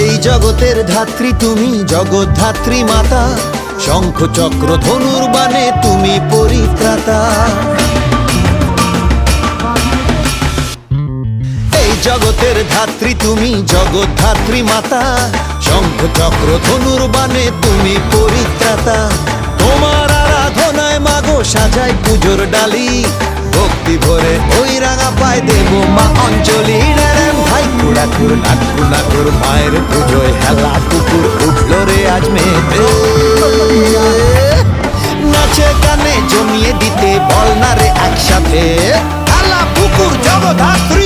এই জগতের ধাত্রী তুমি, জগদ্ধাত্রী মাতা, শঙ্খ চক্র ধনুর বাণে তুমি পরিত্রাতা। এই জগতের ধাত্রী তুমি, জগদ্ধাত্রী মাতা, শঙ্খ চক্র ধনুর বাণে তুমি পরিত্রাতা। তোমার আরাধনায় মাগো সাজাই পুজোর ডালি, ভক্তি ভরে ওই রাঙা পায় দেব মা অঞ্জলি। ভাই কুড়াকুর নাকুর নাকুর মায়ের পুজোয় হেলা কুকুর উঠলো রে আজ মেতে। নাচে গানে জমিয়ে দিতে বল না রে একসাথে, হেলা পুকুর জগদ্ধাত্রী।